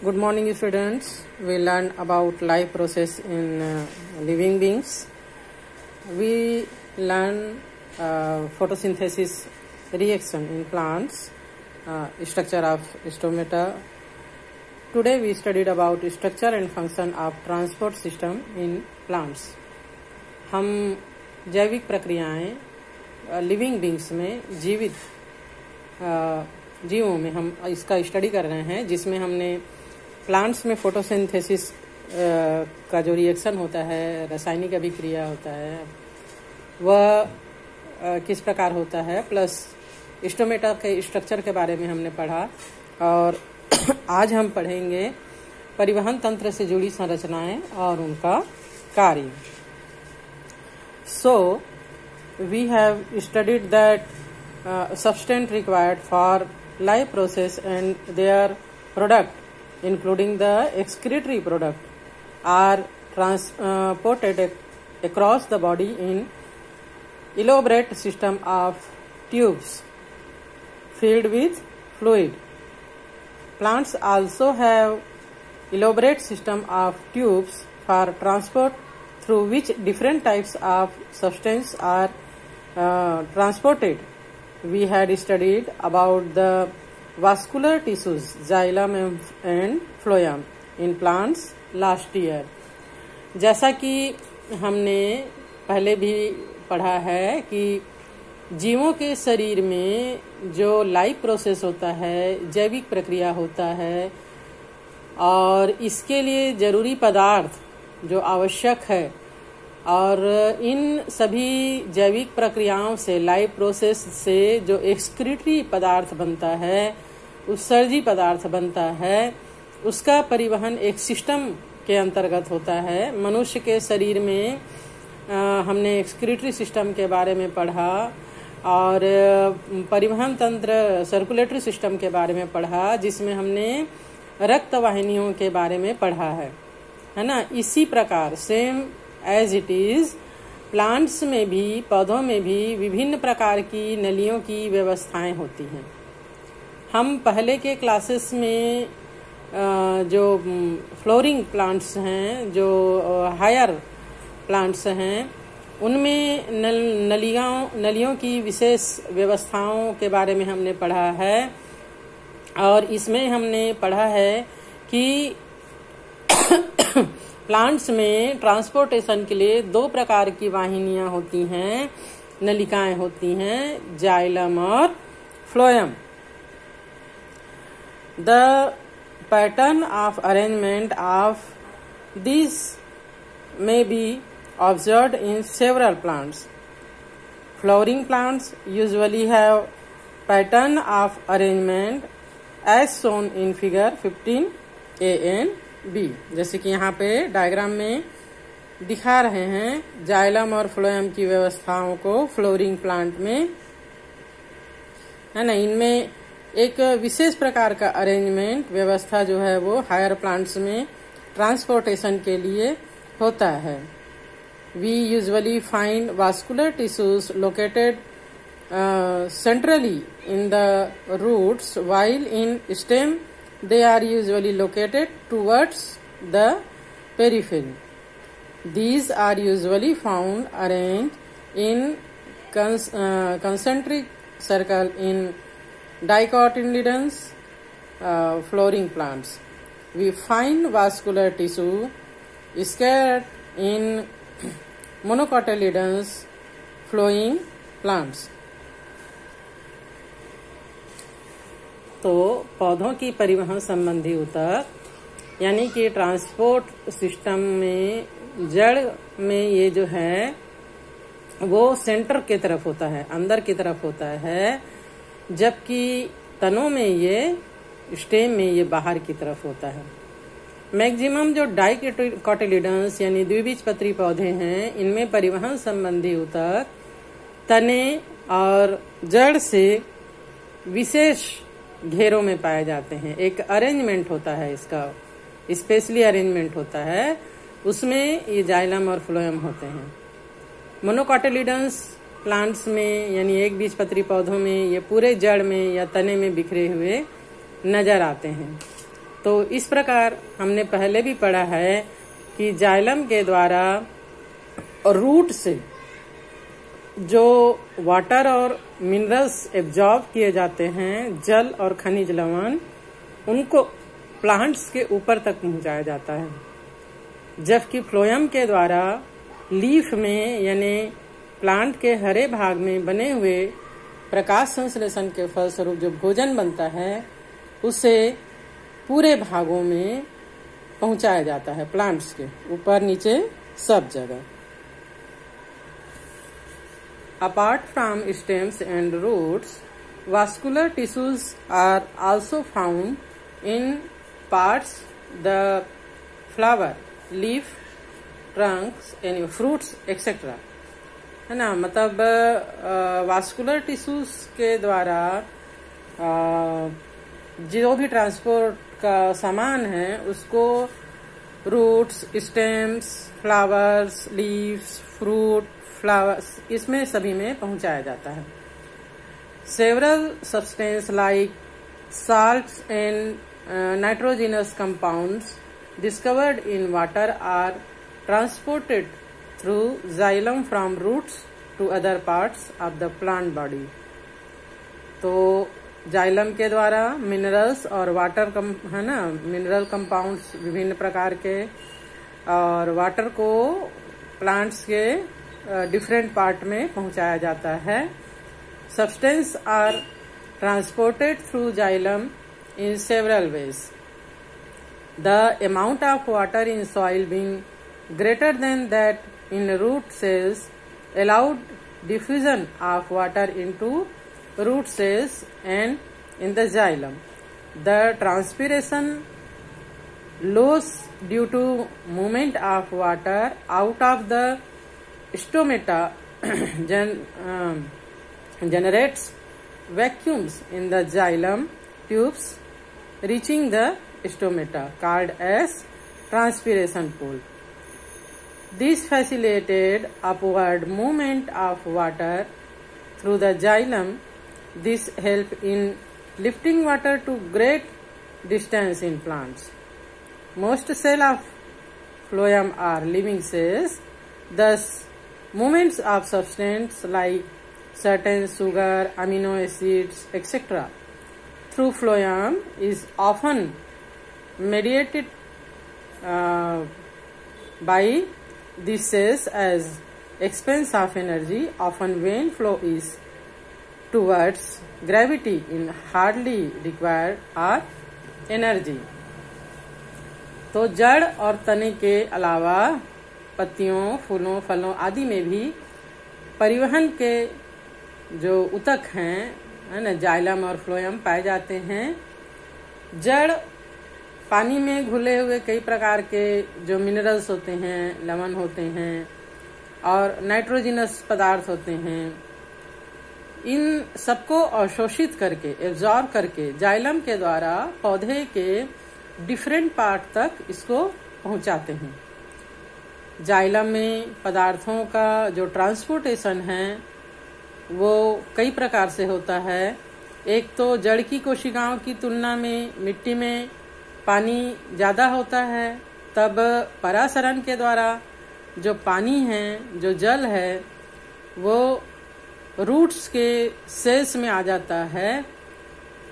Good morning, students. We learn about life process in living beings. We learn photosynthesis reaction in plants, structure of stomata. Today we studied about structure and function of transport system in plants. हम जैविक प्रक्रियाएं living beings में जीवित जीवों में हम इसका study कर रहे हैं, जिसमें हमने प्लांट्स में फोटोसिंथेसिस का जो रिएक्शन होता है, रासायनिक अभिक्रिया होता है, वह किस प्रकार होता है, प्लस स्टोमेटा के स्ट्रक्चर के बारे में हमने पढ़ा। और आज हम पढ़ेंगे परिवहन तंत्र से जुड़ी संरचनाएं और उनका कार्य। So, we have studied that substance required for life process and their product, including the excretory product, are transported across the body in elaborate system of tubes filled with fluid. Plants also have elaborate system of tubes for transport through which different types of substance are transported. We had studied about the vascular tissues, xylem and phloem in plants last year. जैसा कि हमने पहले भी पढ़ा है कि जीवों के शरीर में जो लाइफ प्रोसेस होता है, जैविक प्रक्रिया होता है, और इसके लिए जरूरी पदार्थ जो आवश्यक है, और इन सभी जैविक प्रक्रियाओं से, लाइफ प्रोसेस से जो एक्सक्रीटरी पदार्थ बनता है, उत्सर्जी पदार्थ बनता है, उसका परिवहन एक सिस्टम के अंतर्गत होता है। मनुष्य के शरीर में हमने एक्सक्रीटरी सिस्टम के बारे में पढ़ा और परिवहन तंत्र, सर्कुलेटरी सिस्टम के बारे में पढ़ा, जिसमें हमने रक्त वाहिनियों के बारे में पढ़ा है ना। इसी प्रकार same as it is plants में भी, पौधों में भी विभिन्न प्रकार की नलियों की व्यवस्थाएं होती हैं। हम पहले के क्लासेस में जो फ्लोरिंग प्लांट्स हैं, जो हायर प्लांट्स हैं, उनमें नलियों की विशेष व्यवस्थाओं के बारे में हमने पढ़ा है। और इसमें हमने पढ़ा है कि प्लांट्स में ट्रांसपोर्टेशन के लिए दो प्रकार की वाहिनियां होती हैं, नलिकाएं होती हैं, जाइलम और phloem. The pattern of arrangement of this may be observed in several plants. Flowering plants usually have pattern of arrangement as shown in figure 15A and B. जैसे कि यहाँ पे डायग्राम में दिखा रहे हैं जाइलम और फ्लोएम की व्यवस्थाओं को फ्लोरिंग प्लांट में, है ना। इनमें एक विशेष प्रकार का अरेंजमेंट व्यवस्था जो है वो हायर प्लांट्स में ट्रांसपोर्टेशन के लिए होता है। We usually find vascular tissues located centrally in the roots, while in stem they are usually located towards the periphery. These are usually found arranged in concentric circle in dicotyledons flowering plants. We find vascular tissue scattered in monocotyledons flowing plants. तो पौधों की परिवहन संबंधी ऊतक, यानी कि transport system में जड़ में ये जो है वो सेंटर की तरफ होता है, अंदर की तरफ होता है, जबकि तनों में ये, स्टेम में ये बाहर की तरफ होता है। मैक्सिमम जो डाइकोटिलीडन्स यानी द्विबीजपत्री पौधे हैं, इनमें परिवहन संबंधी ऊतक तने और जड़ से विशेष घेरों में पाए जाते हैं। एक अरेंजमेंट होता है, इसका स्पेशली अरेंजमेंट होता है, उसमें ये जाइलम और फ्लोएम होते हैं। मोनोकोटिलीडन्स प्लांट्स में यानी एक बीजपत्री पौधों में ये पूरे जड़ में या तने में बिखरे हुए नजर आते हैं। तो इस प्रकार हमने पहले भी पढ़ा है कि जाइलम के द्वारा रूट से जो वाटर और मिनरल्स एब्जॉर्ब किए जाते हैं, जल और खनिज लवण, उनको प्लांट्स के ऊपर तक पहुंचाया जाता है, जबकि फ्लोएम के द्वारा लीफ में यानी प्लांट के हरे भाग में बने हुए प्रकाश संश्लेषण के फलस्वरूप जो भोजन बनता है उसे पूरे भागों में पहुंचाया जाता है, प्लांट्स के ऊपर नीचे सब जगह। Apart from stems and roots, vascular tissues are also found in parts the flower, leaf, trunks, and fruits, etc. है ना, मतलब वास्कुलर टिश्यूज के द्वारा जो भी ट्रांसपोर्ट का सामान है उसको roots, stems, flowers, leaves, fruit, flowers, इसमें सभी में पहुंचाया जाता है। Several substance like salts and nitrogenous compounds discovered in water are transported through xylem from roots to other parts of the plant body। तो जाइलम के द्वारा मिनरल्स और वाटर है ना, मिनरल कंपाउंड्स विभिन्न प्रकार के और वाटर को प्लांट्स के डिफरेंट पार्ट में पहुंचाया जाता है। Substance are transported through xylem in several ways. The amount of water in soil being greater than that in root cells allowed diffusion of water into root cells and in the xylem. The transpiration loss due to movement of water out of the stomata generates vacuums in the xylem tubes reaching the stomata called as transpiration pool. This facilitated upward movement of water through the xylem. This help in lifting water to great distance in plants. Most cells of phloem are living cells. Thus, movements of substance like certain sugar, amino acids, etc. through phloem is often mediated by these cells as expense of energy, often when flow is towards gravity in hardly required or energy। तो जड़ और तने के अलावा पत्तियों, फूलों, फलों आदि में भी परिवहन के जो उतक हैं, है ना, जाइलम और फ्लोएम पाए जाते हैं। जड़ पानी में घुले हुए कई प्रकार के जो मिनरल्स होते हैं, लवण होते हैं और नाइट्रोजिनस पदार्थ होते हैं, इन सबको अवशोषित करके, एब्जॉर्ब करके जाइलम के द्वारा पौधे के डिफरेंट पार्ट तक इसको पहुंचाते हैं। जाइलम में पदार्थों का जो ट्रांसपोर्टेशन है वो कई प्रकार से होता है। एक तो जड़ की कोशिकाओं की तुलना में मिट्टी में पानी ज़्यादा होता है, तब परासरण के द्वारा जो पानी है, जो जल है, वो रूट्स के सेल्स में आ जाता है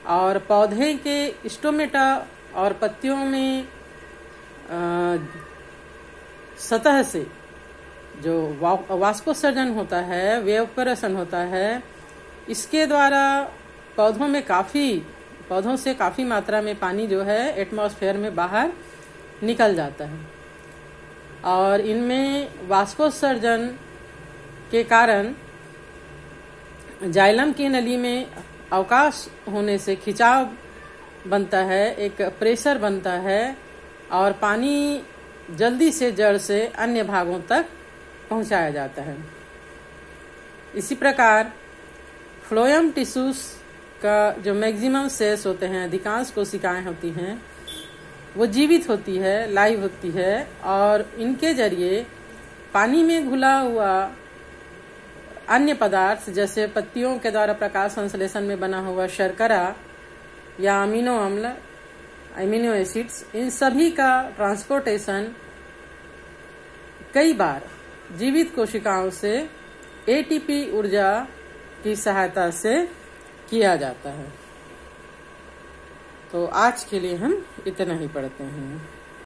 और पौधे के स्टोमेटा और पत्तियों में सतह से जो वाष्पोत्सर्जन होता है, वेवपरेशन होता है, इसके द्वारा पौधों से काफी मात्रा में पानी जो है एटमॉस्फेयर में बाहर निकल जाता है और इनमें वाष्पोत्सर्जन के कारण जाइलम की नली में अवकाश होने से खिंचाव बनता है, एक प्रेशर बनता है और पानी जल्दी से जड़ से अन्य भागों तक पहुंचाया जाता है। इसी प्रकार फ्लोएम टिश्यूज का जो मैक्सिमम सेल्स होते हैं, अधिकांश कोशिकाएं होती हैं, वो जीवित होती है, लाइव होती है और इनके जरिए पानी में घुला हुआ अन्य पदार्थ जैसे पत्तियों के द्वारा प्रकाश संश्लेषण में बना हुआ शर्करा या अमीनो अम्ल अमीनो एसिड्स, इन सभी का ट्रांसपोर्टेशन कई बार जीवित कोशिकाओं से एटीपी ऊर्जा की सहायता से किया जाता है। तो आज के लिए हम इतना ही पढ़ते हैं।